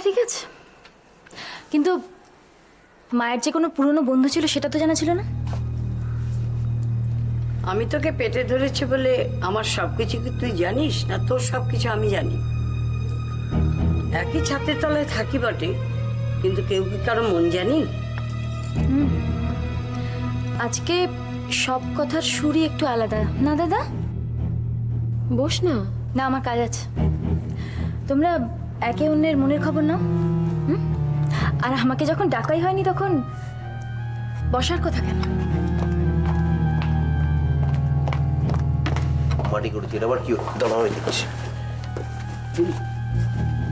ঠিক আছে, কিন্তু মায়ের যে কোনো পুরনো বন্ধু ছিল সেটা তো জানা ছিল না। আমি তোকে পেটে ধরেছি বলে আমার সবকিছু কি তুই জানিস না? তোর সবকিছু আমি জানি। একই ছাদের তলায় থাকি বটে, কিন্তু কেউ কি কারো মন জানি? আজকে সব কথার সুরই একটু আলাদা না দাদা? বস না। না, আমার কাজ আছে। তোমরা একে অন্যের মনের খবর নাও। আর আমাকে যখন ডাকাই হয়নি তখন বসার কথা কেন? মাটি করেছি, আবার কি দাঁড়া হয়ে যাচ্ছে।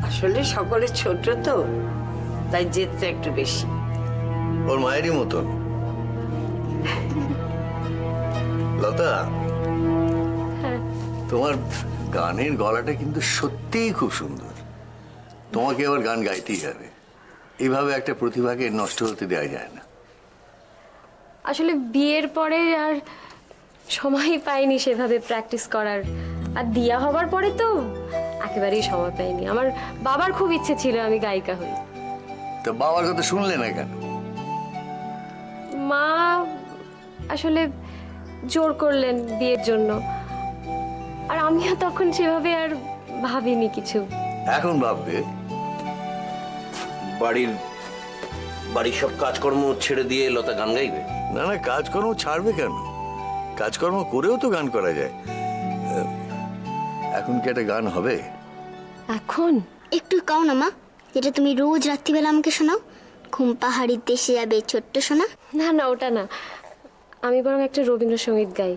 আসলে সকলে ছোট তো, তাই জেদটা একটু বেশি। ওর মায়েরই মতন। লতা, তোমার গানের গলাটা কিন্তু সত্যিই খুব সুন্দর। তোমাকে আবার গান গাইতেই হবে। এইভাবে একটা প্রতিভাকে নষ্ট হতে দেওয়া যায় না। আসলে বিয়ের পরে আর সময়ই পাইনি সেভাবে প্র্যাকটিস করার, আর দিয়া হবার পরে তো একেবারেই সময় পাইনি। আমার বাবার খুব ইচ্ছে ছিল আমি গায়িকা হই। তা বাবার কথা শুনলে না কেন? মা আসলে জোর করলেন বিয়ের জন্য, আর আমিও তখন সেভাবে আর ভাবিনি কিছু। এখন ভাববে? বাড়ির সব কাজকর্ম ছেড়ে দিয়ে লতা গান গাইবে? না না, কাজকর্ম ছাড়বে কেন? কাজকর্ম করেও তো গান করা যায়। এখন কি একটা গান হবে? এখন একটু গাও না মা, যেটা তুমি রোজ রাত্রিবেলা আমাকে শোনাও। ঘুম পাহাড়ির দেশে যাবে ছোট্ট সোনা। না না, ওটা না, আমি বরং একটা রবীন্দ্রসঙ্গীত গাই।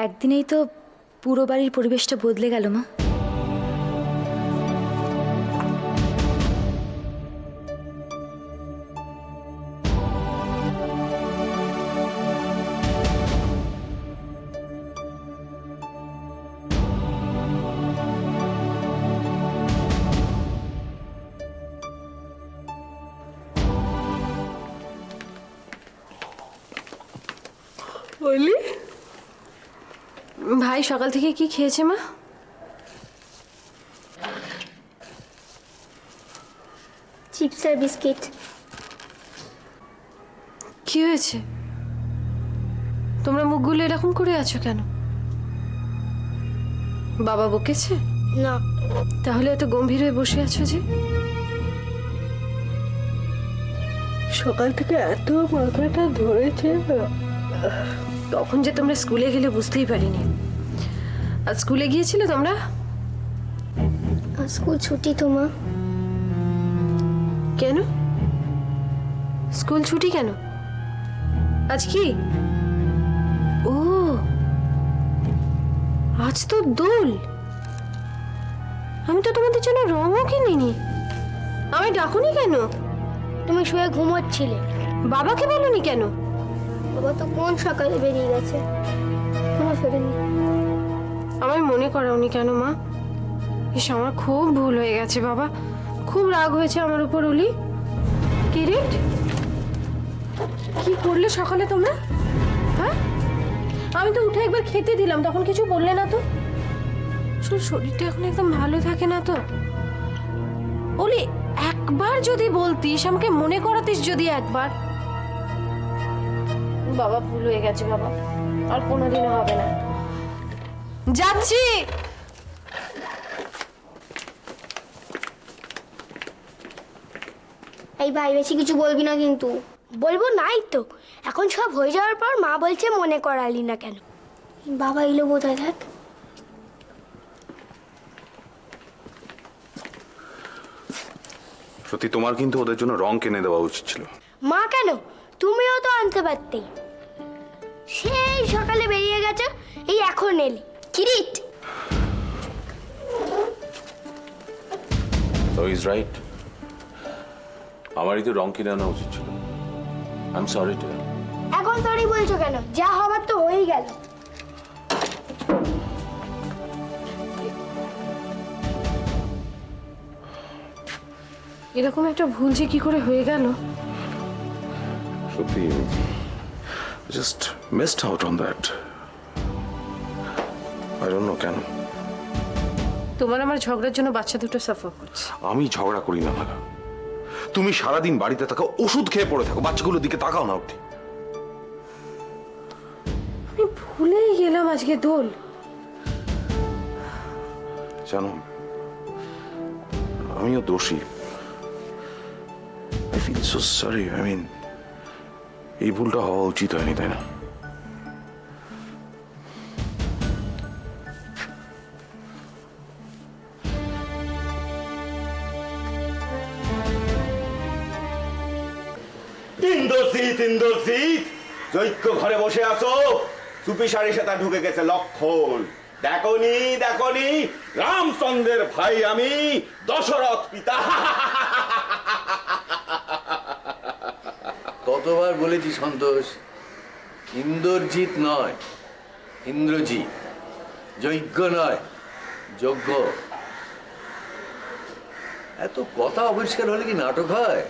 একদিনেই তো পুরো বাড়ির পরিবেশটা বদলে গেল মা। বলি, ভাই সকাল থেকে কি খেয়েছে মা? চিপস আর বিস্কিট। কি হয়েছে? তোমরা মুখগুলো এরকম করে আছো কেন? বাবা বকেছে? না, তাহলে এত গম্ভীর হয়ে বসে আছো যে? সকাল থেকে এত মাথাটা ধরেছে, তখন যে তোমরা স্কুলে গেলে বুঝতেই পারিনি। আজ স্কুলে গিয়েছিলে তোমরা? আজ স্কুল ছুটি তো মা। কেন স্কুল ছুটি কেন? আজ কি? ও, আজ তো দোল। আমি তো তোমাদের জন্য রঙও কিনিনি। আমি ডাকুনি কেন? তুমি শুয়ে ঘুমোচ্ছিলে। বাবাকে বলনি কেন? বাবা তো কোন সকালে বেরিয়ে গেছে, এখনো ফেরেনি। আমায় মনে করাওনি কেন মা? ইস, আমার খুব ভুল হয়ে গেছে বাবা, খুব রাগ হয়েছে আমার উপর। অলি, কিরিট, কি করলে সকালে তোমরা? হ্যাঁ, আমি তো উঠে একবার খেতে দিলাম, তখন কিছু বললে না তো। শরীরটা এখন একদম ভালো থাকে না তো। অলি, একবার যদি বলতিস, আমাকে মনে করাতিস যদি একবার। বাবা, ভুল হয়ে গেছে বাবা, আর কোনোদিনও হবে না। যাচ্ছি। এই ভাই, বেশি কিছু বলবি না কিন্তু। বলবো নাই তো, এখন সব হয়ে যাওয়ার পর মা বলছে মনে করালি না কেন। বাবা এলো বোধহয়, থাক। সত্যি তোমার কিন্তু ওদের জন্য রং কিনে দেওয়া উচিত ছিল। মা কেন, তুমিও তো আনতে পারতে। সেই সকালে বেরিয়ে গেছে, এই এখন এলি। Kirit, So he's right. আমারই তো রং কিনে আনা উচিত ছিল। I am sorry too. এখন সরি বলছো কেন? যা হবার তো হয়েই গেল। এরকম একটা ভুল যে কি করে হয়ে গেল। সত্যি just missed out on that. I don't know কেন। তোমার আমার ঝগড়ার জন্য বাচ্চা দুটো সাফার করছে। আমি ঝগড়া করি না ভালো। তুমি সারাদিন বাড়িতে থাকো, ওষুধ খেয়ে পড়ে থাকো, বাচ্চাগুলোর দিকে তাকাও না অব্দি। আমি ভুলেই গেলাম আজকে দোল। জানো, আমিও দোষী। I feel so sorry. I mean, এই ভুলটা হওয়া উচিত হয়নি, তাই না? ইন্দ্রজিৎ, যজ্ঞ ঘরে বসে আছো, চুপি সারি সেটা ঢুকে গেছে লক্ষণ। দেখনি রামচন্দ্রের ভাই আমি, দশরথ পিতা। কতবার বলেছি সন্তোষ, ইন্দ্রজিৎ নয়, ইন্দ্রজিৎ। যজ্ঞ নয়, যজ্ঞ। এত কথা অপরিষ্কার হলে কি নাটক হয়?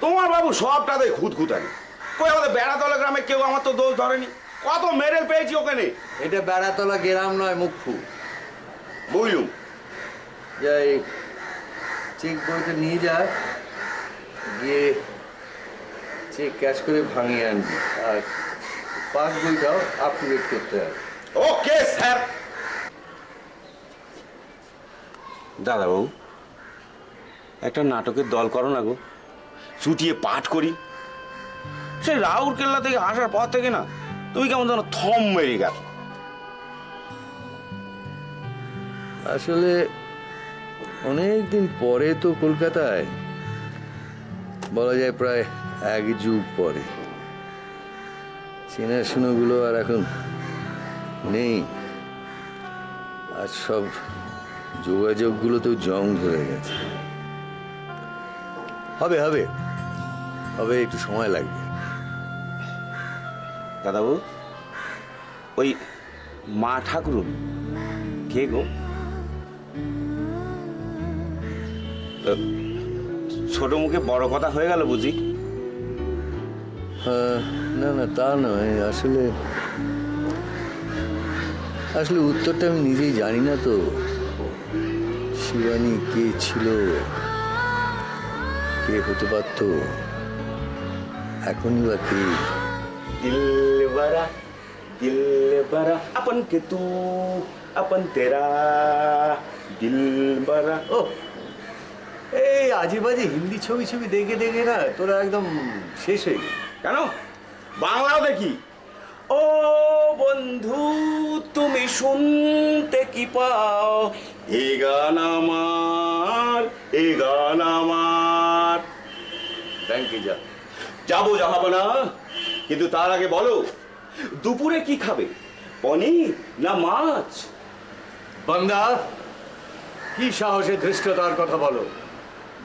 তোমার বাবু সবটাতে খুঁতখুতানি। কই আমাদের বেড়াতলা গ্রামে কেউ আমার তো দোষ ধরেনি, কত মেরেল পেয়েছি ওখানে। এটা বেড়াতলা গ্রাম নয়, মুখফু। বুঝলুম। যাই, চেক বইটা নিয়ে যায়, গিয়ে চেক ক্যাশ করে ভাঙিয়ে আনবি, আর পাস বইটাও আপ টু ডেট করতে হবে। Okay sir. দাদাবাবু, একটা নাটকের দল করো না গো, চুটিয়ে পাঠ করি। সেই রাউরকেল্লা থেকে আসার পর থেকে না তুমি কেমন যেন থম মেরে গেছো। আসলে অনেকদিন পরে তো কলকাতায়, বলা যায় প্রায় এক যুগ পরে। চেনাশোনাগুলো আর এখন নেই, আর সব যোগাযোগগুলো তো জং ধরে গেছে। হবে হবে হবে, একটু সময় লাগবে। দাদাবাবু, ওই মা ঠাকুরুন কে গো? ছোট মুখে বড় কথা হয়ে গেল বুঝি? না না, তা নয়। আসলে আসলে উত্তরটা আমি নিজেই জানি না তো। শিবানী কে ছিল, কে হতে পারত, এখনই বা কে? दिलबरा अपन के तू अपन तेरा दिलबरा। ও, এই আজে বাজে হিন্দি ছবি দেখে দেখে না তোরা একদম শেষ হয়ে গেল। কেন, বাংলাও দেখি। ও বন্ধু তুমি শুনতে কি পাও, এ গান আমার, এ গান আমার। ব্যাংকে যা। যাবো যাবো না, কিন্তু তার আগে বলো দুপুরে কি খাবে, পনির না মাছ? বান্দা, কি সাহসে ধৃষ্টতার কথা বলো?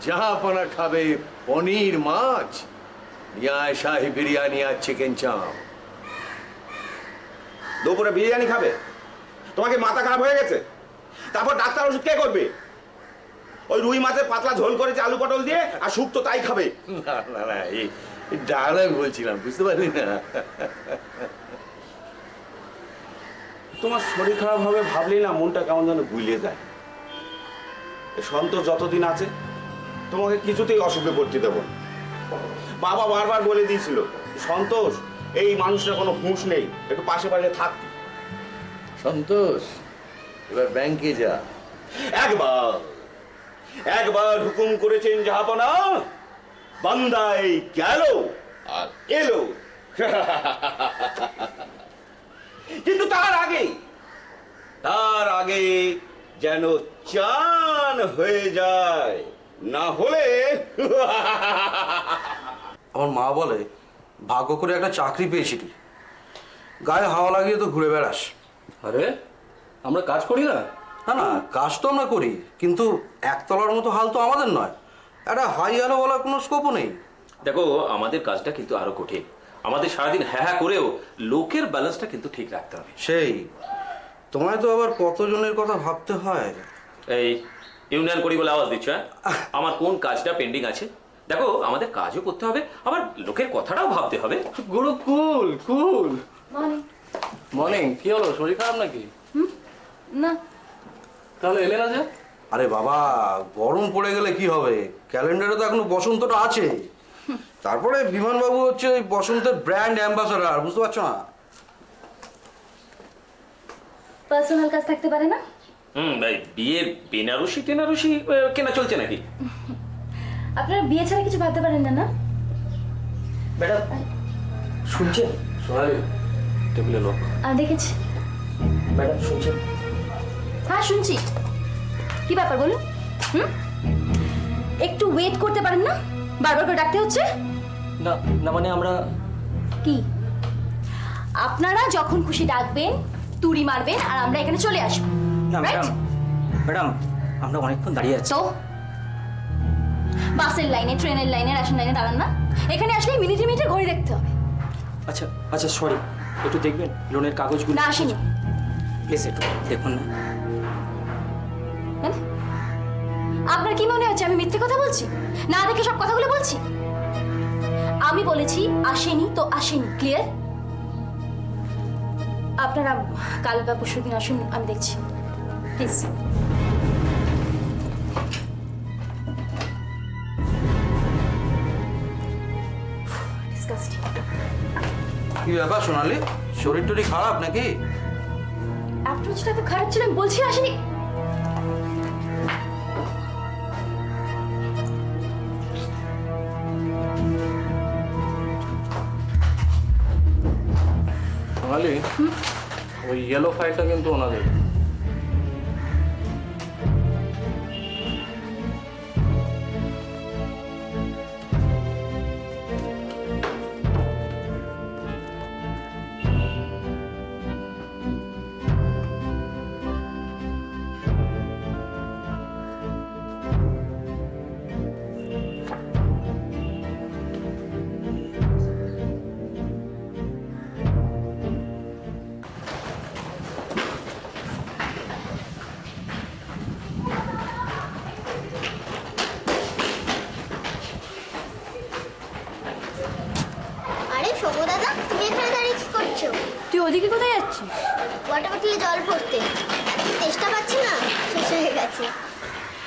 জাহাপনা খাবে পনির মাছ, নিয়ায় শাহি বিরিয়ানি আর চিকেন চাপ। দুপুরে বিরিয়ানি খাবে? তোমাকে মাথা খারাপ হয়ে গেছে? তারপর ডাক্তার ওষুধ কে করবে? ওই রুই মাছের পাতলা ঝোল করেছে আলু পটল দিয়ে, আর স্যুপ তো তাই খাবে। না না না, এই ডায়লগ বলছিলাম, বুঝতে পারলি না? তোমার শরীর খারাপ হবে ভাবলেই না মনটা কেমন যেন গুলিয়ে যায়। এই সন্তোষ যতদিন আছে তোমাকে কিছুতেই অসুখে পড়তে দেবো না। বাবা বারবার বলে দিয়েছিল, সন্তোষ এই মানুষটার কোনো হুঁশ নেই, একটু পাশে পাশে থাকতি। সন্তোষ, এবার ব্যাংকে যা। একবার একবার হুকুম করেছেন জাহাপনা, বান্দাই গেল আর এলো। কিন্তু তার আগে যেন চান হয়ে যায়, না হলে আমার মা বলে ভাগ্য করে একটা চাকরি পেয়েছিলি, গায়ে হাওয়া লাগিয়ে তো ঘুরে বেড়াস। আরে আমরা কাজ করি না? না না, কাজ তো আমরা করি, কিন্তু একতলার মতো হাল তো আমাদের নয়। একটা হাই আলো বলার কোনো স্কোপও নেই। দেখো, আমাদের কাজটা কিন্তু আরো কঠিন। আমাদের সারাদিন হ্যাঁ হ্যাঁ করেও লোকের ব্যালেন্সটা কিন্তু ঠিক রাখতে হবে। সেই তোমায় তো আবার কতজনের কথা ভাবতে হয়। এই ইউনিয়ন করি বলে আওয়াজ দিচ্ছ? হ্যাঁ, আমার কোন কাজটা পেন্ডিং আছে? দেখো, আমাদের কাজও করতে হবে, আবার লোকের কথাটাও ভাবতে হবে। গুরু কুল কুল মর্নিং। মর্নিং। কি হলো, শরীর খারাপ নাকি? না, তাহলে এলে না যে? আরে বাবা, গরম পড়ে গেলে কি হবে, ক্যালেন্ডারে তো এখনো বসন্তটা আছে। তারপরে বিমানবাবু হচ্ছে ওই বসন্তের ব্র্যান্ড অ্যাম্বাসাডার, বুঝতে পারছো না? পার্সোনাল কাজ থাকতে পারে না? ভাই, বিয়ের বেনারসি টেনারসি কেনা চলছে নাকি? আপনারা বিয়ে ছাড়া কিছু ভাবতে পারেন না, না? ম্যাডাম শুনছেন? সোনালি, টেবিলে লোক। দেখেছি। ম্যাডাম শুনছেন? হ্যাঁ, শুনছি। কি ব্যাপার বলুন? একটু ওয়েট করতে পারেন না? বারবার করে ডাকতে হচ্ছে। না না, মানে আমরা কি, আপনারা যখন খুশি ডাকবেন, তুড়ি মারবেন, আর আমরা এখানে চলে আসবো। না Right? ম্যাডাম, ম্যাডাম আমরা অনেকক্ষণ দাঁড়িয়ে আছি। তো বাসের লাইনে, ট্রেনের লাইনে, রেশন লাইনে দাঁড়ান না? এখানে আসলে মিনিটে মিনিটে ঘড়ি দেখতে হবে। আচ্ছা আচ্ছা, সরি, একটু দেখবেন লোনের কাগজগুলো? না, আসেনি। প্লিজ একটু দেখুন না। মানে আপনার কি মনে হচ্ছে আমি মিথ্যে কথা বলছি? না দেখে সব কথাগুলো বলছি? আমি বলেছি আসেনি তো আসেনি, ক্লিয়ার? আপনারা কাল বা পরশু দিন আসুন, আমি দেখছি, প্লিজ। কি ব্যাপার সোনালি, শরীর টরীর খারাপ নাকি? অ্যাপ্রোচটা তো খারাপ ছিল, আমি বলছি আসেনি। সোনালি, ওই ইয়েলো ফাইলটা কিন্তু ওনাদের। আরে শোভো দাদা, তুমি এখানে দাঁড়িয়ে কি করছো? তুই ওদিকে কোথায় যাচ্ছিস? ওয়াটার বোতলে জল ভরতে। চেষ্টা পাচ্ছি না, শেষ হয়ে গেছে।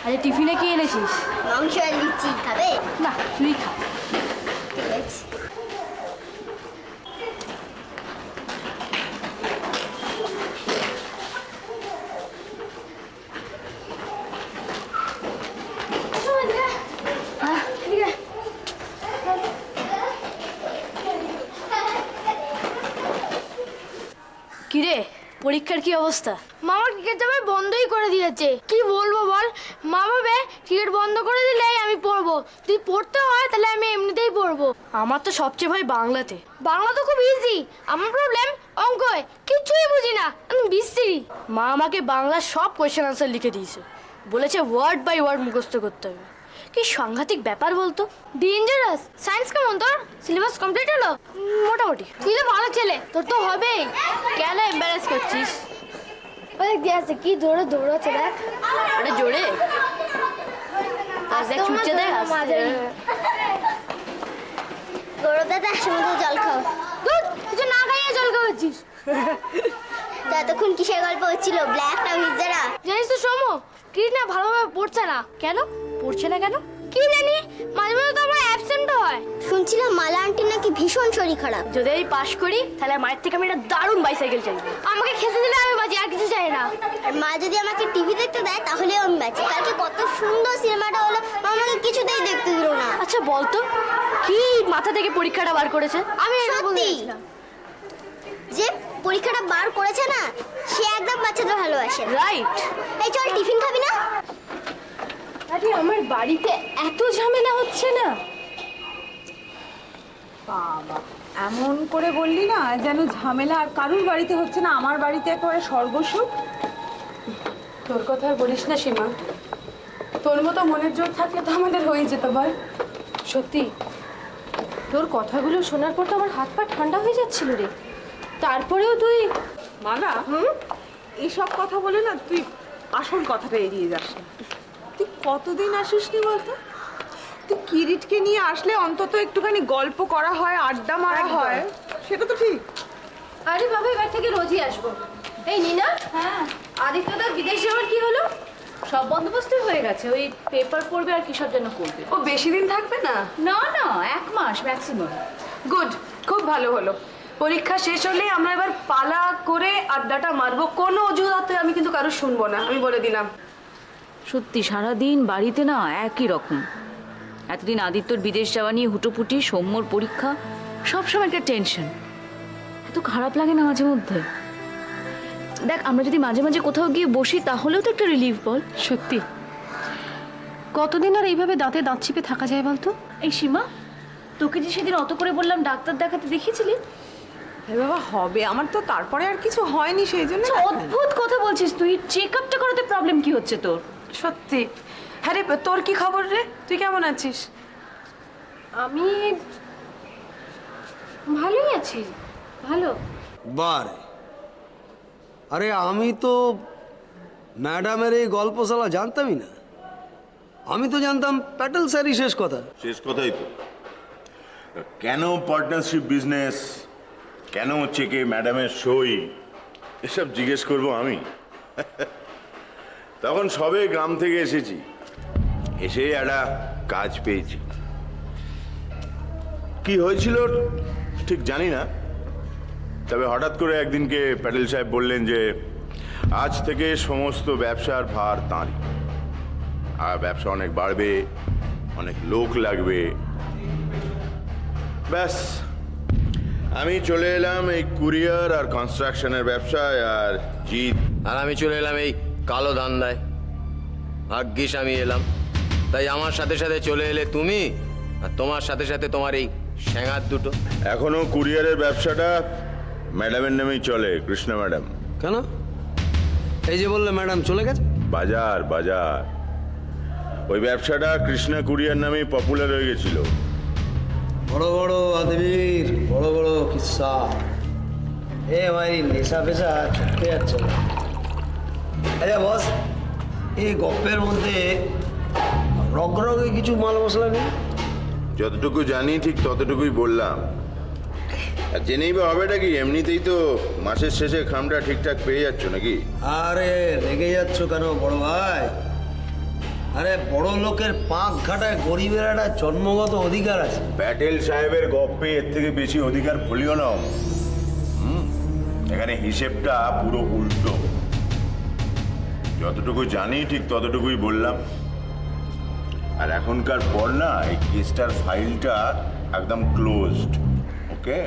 আরে টিফিনে কি এনেছিস? মাংস আর লিচি খাবে? না, তুই খা। ঠিক আছে। কিরে, পরীক্ষার কি অবস্থা? মামা ক্রিকেট যাবে বন্ধই করে দিয়েছে। কি বলবো বল, মা ভাবে ক্রিকেট বন্ধ করে দিলে আমি পড়বো, যদি পড়তে হয় তাহলে আমি এমনিতেই পড়বো। আমার তো সবচেয়ে ভয় বাংলাতে। বাংলা তো খুব ইজি, আমার প্রবলেম অঙ্কয়, কিচ্ছুই বুঝি না, আমি বিশ্রী। মা আমাকে বাংলার সব কোয়েশ্চেন আনসার লিখে দিয়েছে, বলেছে ওয়ার্ড বাই ওয়ার্ড মুখস্থ করতে হবে। কি সাংঘাতিক ব্যাপার বলতো। ডেঞ্জারাস। সায়েন্স কেমন তোর? সিলেবাস কমপ্লিট হলো? মোটামুটি। তুই তো ভালো ছেলে, তোর তো হবেই। কেন এম্বারেস করছিস? ওই দিয়ে আছে কি ধরে দৌড়াচ্ছে দেখ। আরে জোরে দেখ, ছুটছে দেখ। গৌরদাদা একসঙ্গে জল খাও। তুই না খাইয়ে জল খাওয়াচ্ছিস। এতক্ষণ কিসের গল্প হচ্ছিল, ব্ল্যাক না ভিজারা? জানিস তো সোমো, কৃষ্ণা ভালোভাবে পড়ছে না। কেন পড়ছে না কেন? কি জানি, মাঝে মাঝে তো আমার অ্যাবসেন্ট হয়। শুনছিলাম মালা আন্টি নাকি ভীষণ শরীর খারাপ। যদি আমি পাশ করি তাহলে মায়ের থেকে আমি একটা দারুণ বাইসাইকেল চাইবো। আমাকে খেতে দিলে আমি বাঁচি, আর কিছু চাই না। আর মা যদি আমাকে টিভি দেখতে দেয় তাহলেও আমি বাঁচি। কালকে কত সুন্দর সিনেমাটা হলো, মা আমাকে কিছুতেই দেখতে দিল না। আচ্ছা বলতো, কি মাথা থেকে পরীক্ষাটা বার করেছে? আমি সত্যি যে পরীক্ষাটা বার করেছে না, সে একদম বাচ্চাদের ভালোবাসে। রাইট। এই চল টিফিন খাবি না? আরে আমার বাড়িতে এত ঝামেলা হচ্ছে না। বাবা, এমন করে বললি না যেন ঝামেলা আর কারুর বাড়িতে হচ্ছে না, আমার বাড়িতে একেবারে স্বর্গসুখ। তোর কথা আর বলিস না সীমা, তোর মতো মনের জোর থাকলে তো আমাদের হয়ে যেত বল। সত্যি তোর কথাগুলো শোনার পর তো আমার হাত পা ঠান্ডা হয়ে যাচ্ছিল রে। তারপরেও তুই মালা, এসব কথা বলে না তুই আসল কথাটা এড়িয়ে যাস না। তুই কতদিন আসিসনি বলতো? তুই কিরিটকে নিয়ে আসলে অন্তত একটুখানি গল্প করা হয়, আড্ডা মারা হয়, সেটা তো ঠিক। আরে বাবা, এবার থেকে রোজই আসবো। এই নিনা, হ্যাঁ আদিত্যদার বিদেশ যাওয়ার কি হলো? সব বন্দোবস্ত হয়ে গেছে, ওই পেপার পড়বে আর কিসব যেন করবে। ও বেশি দিন থাকবে না? না না, 1 মাস ম্যাক্সিমাম। গুড, খুব ভালো হলো। পরীক্ষা শেষ হলে আমরা এবার পালা করে আড্ডাটা মারবো। কোনো অজুহাতে আমি কিন্তু কারো শুনবো না, আমি বলে দিলাম। সত্যি সারাদিন বাড়িতে না একই রকম। এতদিন আদিত্যর বিদেশ যাওয়া নিয়ে হুটোপুটি, সৌম্যর পরীক্ষা, সবসময় একটা টেনশন। এত খারাপ লাগে না মাঝে মধ্যে। দেখ, আমরা যদি মাঝে মাঝে কোথাও গিয়ে বসি তাহলেও তো একটা রিলিফ বল। সত্যি, কতদিন আর এইভাবে দাঁতে দাঁত চিপে থাকা যায় বলতো? এই সীমা, তোকে যে সেদিন অত করে বললাম ডাক্তার দেখাতে, দেখিয়েছিলি? আরে বাবা, হবে, আমার তো তারপরে আর কিছু হয়নি, সেই জন্য। অদ্ভুত কথা বলছিস তুই। চেক আপটা করাতে প্রবলেম কি হচ্ছে তোর? সত্যি। হ্যাঁ রে, তোর কি খবর রে? তুই কেমন আছিস? আমি ভালোই আছি। ভালো। বারে, আরে আমি তো ম্যাডামের এই গল্পশালা জানতামই না। আমি তো জানতাম প্যাটেল স্যারই শেষ কথা। শেষ কথাই তো। কেন পার্টনারশিপ বিজনেস, কেন চেকে ম্যাডামের সই, এসব জিজ্ঞেস করবো আমি? তখন সবে গ্রাম থেকে এসেছি, এসে একটা কাজ পেয়েছি। কি হয়েছিল ঠিক জানি না, তবে হঠাৎ করে একদিনকে প্যাটেল সাহেব বললেন যে আজ থেকে সমস্ত ব্যবসার ভার তাঁরই, আর ব্যবসা অনেক বাড়বে, অনেক লোক লাগবে। ব্যাস, আমি চলে এলাম এই কুরিয়ার আর কনস্ট্রাকশনের ব্যবসায়, আর জিৎ আর আমি চলে এলাম এই কালো ধান্দায়। ভাগ্যিস আমি এলাম, তাই আমার সাথে সাথে চলে এলে তুমি, আর তোমার সাথে সাথে তোমার এই শ্যাঙার দুটো। এখনো কুরিয়ারের ব্যবসাটা ম্যাডামের নামেই চলে, কৃষ্ণা ম্যাডাম। কেন? এই যে বললে ম্যাডাম চলে গেছে। বাজার বাজার, ওই ব্যবসাটা কৃষ্ণা কুরিয়ার নামেই পপুলার হয়ে গেছিল। বড় বড় আদমির বড় বড় কিসা। এ ভাই, নেশা পেশা ছুটতে যাচ্ছে না। আচ্ছা বস, এই গপ্পের মধ্যে রগে কিছু মাল মশলা নেই? যতটুকু জানি ঠিক ততটুকুই বললাম। আর জেনেই বা হবেটা কি, এমনিতেই তো মাসের শেষে খামটা ঠিকঠাক পেয়ে যাচ্ছ নাকি? আরে রেগে যাচ্ছ কেন বড় ভাই? আরে বড় লোকের পাক ঘাটায় গরিবের একটা জন্মগত অধিকার আছে। প্যাটেল সাহেবের গপ্পে এর থেকে বেশি অধিকার ফলিও না। এখানে হিসেবটা পুরো উল্টো। যতটুকু জানি ঠিক ততটুকুই বললাম। আর এখনকার পর না এই কেসটার ফাইলটা একদম ক্লোজড। ওকে।